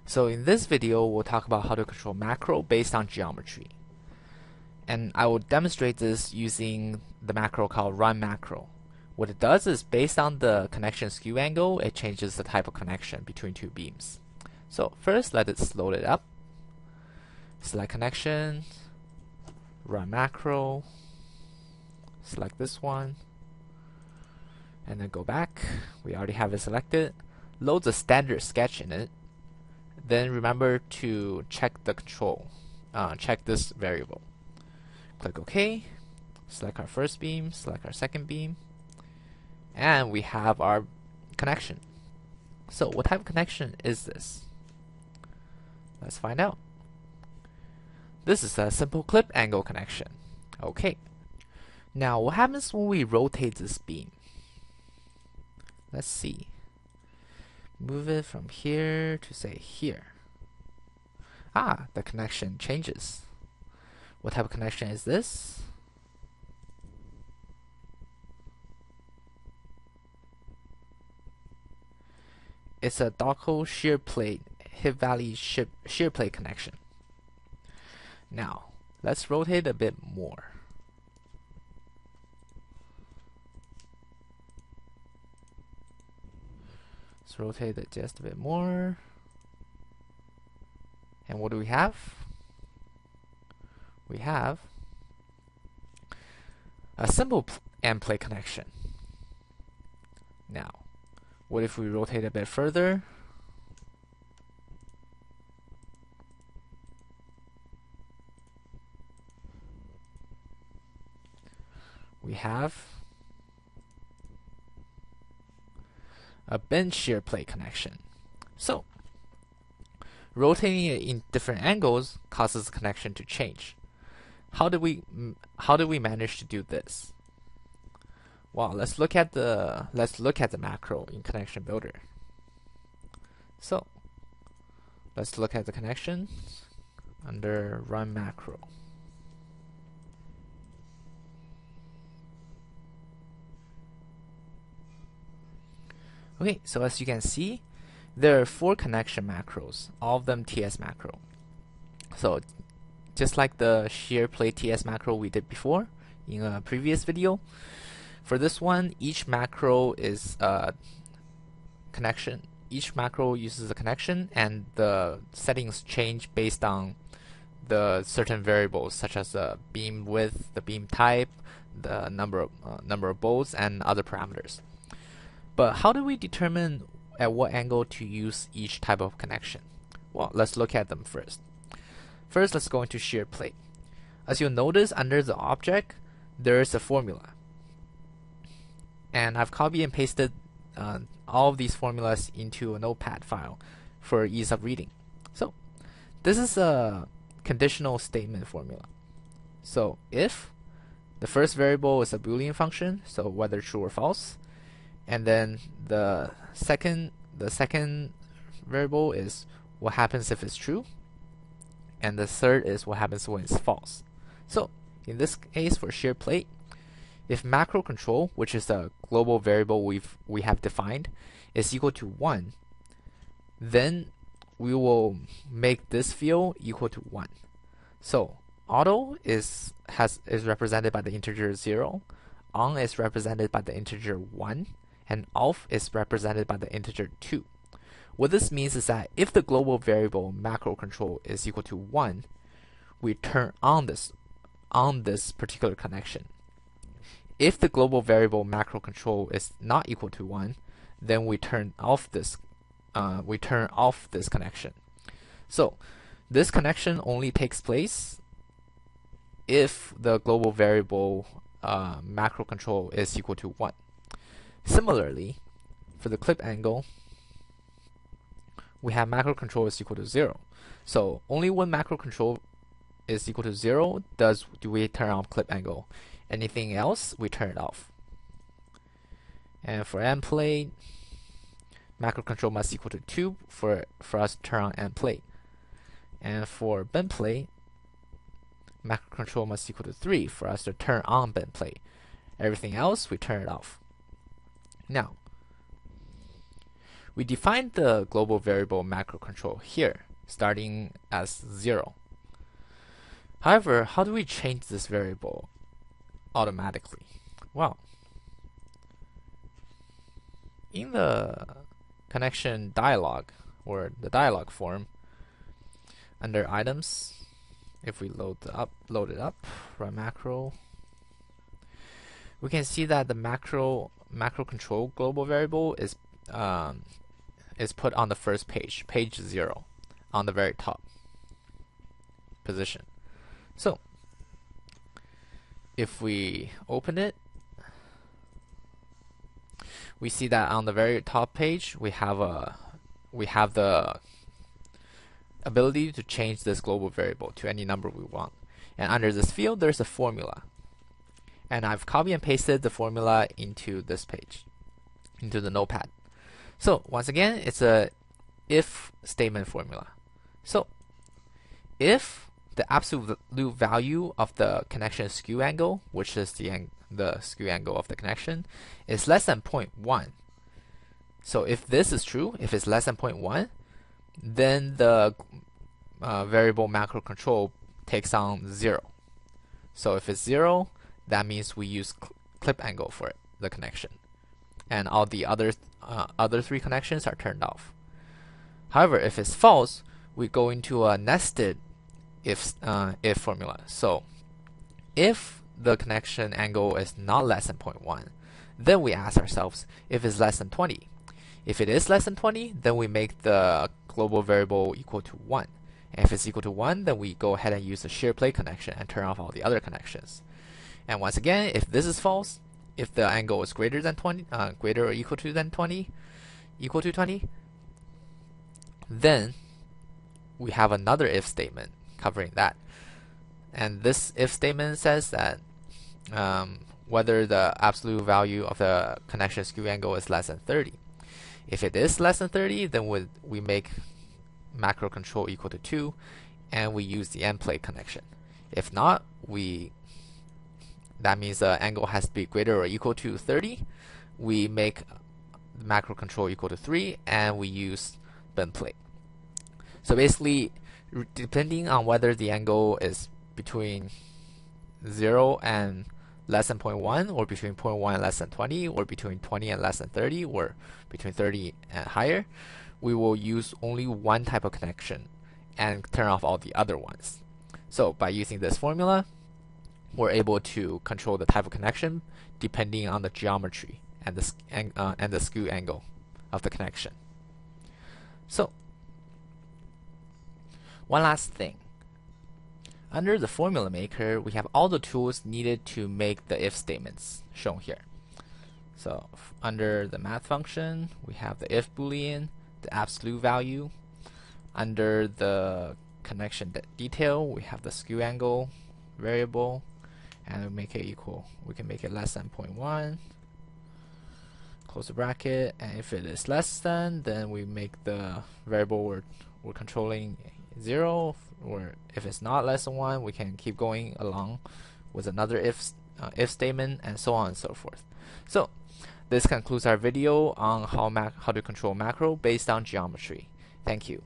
So in this video, we'll talk about how to control macro based on geometry. And I will demonstrate this using the macro called run macro. What it does is based on the connection skew angle, it changes the type of connection between two beams. So first, let's load it up. Select connection, run macro, select this one, and then go back. We already have it selected. Load the standard sketch in it. Then remember to check the control, check this variable. Click OK, select our first beam, select our second beam, and we have our connection. So what type of connection is this? Let's find out. This is a simple clip angle connection. Okay. Now what happens when we rotate this beam? Let's see. Move it from here to say here. The connection changes. What type of connection is this? It's a Tekla shear plate, hip valley shear plate connection. Now, let's rotate a bit more. Let's rotate it just a bit more. And what do we have? We have a simple end plate connection. Now, what if we rotate a bit further? We have a bend shear plate connection. So, rotating it in different angles causes the connection to change. How do we manage to do this? Well, let's look at the macro in Connection Builder. So, let's look at the connection under Run Macro. Okay, so as you can see, there are 4 connection macros, all of them TS macro. So just like the shear plate TS macro we did before in a previous video, for this one, each macro is a connection. Each macro uses a connection, and the settings change based on the certain variables, such as the beam width, the beam type, the number of bolts, and other parameters. But how do we determine at what angle to use each type of connection? Well, let's look at them first. First, let's go into shear plate. As you'll notice, under the object, there is a formula. And I've copied and pasted all of these formulas into a notepad file for ease of reading. So, this is a conditional statement formula. So, if the first variable is a Boolean function, so whether true or false, and then the second variable is what happens if it's true, and the third is what happens when it's false. So in this case, for shear plate, if macro control, which is the global variable we have defined, is equal to 1, then we will make this field equal to 1. So auto is represented by the integer 0, on is represented by the integer 1, and off is represented by the integer 2. What this means is that if the global variable macro control is equal to 1, we turn on this particular connection. If the global variable macro control is not equal to 1, then we turn off this connection. So this connection only takes place if the global variable macro control is equal to 1. Similarly, for the clip angle, we have macro control is equal to 0. So only when macro control is equal to 0 do we turn on clip angle. Anything else, we turn it off. And for end plate, macro control must equal to 2 for us to turn on end plate. And for bend plate, macro control must equal to 3 for us to turn on bend plate. Everything else, we turn it off. Now, We define the global variable macro control here, starting as 0. However, how do we change this variable automatically? Well, in the connection dialog, or the dialog form, under items, if we load it up, run macro, we can see that the macro control global variable is put on the first page, page 0, on the very top position. So if we open it, we see that on the very top page we have the ability to change this global variable to any number we want. And under this field there's a formula. And I've copy and pasted the formula into this page, into the notepad. So once again, it's a if statement formula. So if the absolute value of the connection skew angle, which is the skew angle of the connection, is less than 0.1. So if this is true, if it's less than 0.1, then the variable macro control takes on 0. So if it's 0, that means we use clip angle for it, the connection, and all the other 3 connections are turned off. However, if it's false, we go into a nested if formula. So if the connection angle is not less than 0.1, then we ask ourselves if it's less than 20. If it is less than 20, then we make the global variable equal to 1. And if it's equal to 1, then we go ahead and use the shear plate connection and turn off all the other connections. And once again, if this is false, if the angle is greater than 20, greater or equal to 20, then we have another if statement covering that. And this if statement says that whether the absolute value of the connection skew angle is less than 30. If it is less than 30, then we make macro control equal to 2, and we use the end plate connection. If not, that means the angle has to be greater or equal to 30. We make the macro control equal to 3, and we use bend plate. So basically, depending on whether the angle is between 0 and less than 0.1, or between 0.1 and less than 20, or between 20 and less than 30, or between 30 and higher, we will use only one type of connection and turn off all the other ones. So by using this formula, we're able to control the type of connection depending on the geometry and the skew angle of the connection. So one last thing. Under the formula maker, we have all the tools needed to make the if statements shown here. So under the math function, we have the if boolean, the absolute value. Under the connection detail, we have the skew angle variable, and we make it equal. We can make it less than 0.1, close the bracket, and if it is less than, then we make the variable we're controlling 0, or if it's not less than 1, we can keep going along with another if statement, and so on and so forth. So this concludes our video on how to control macro based on geometry. Thank you.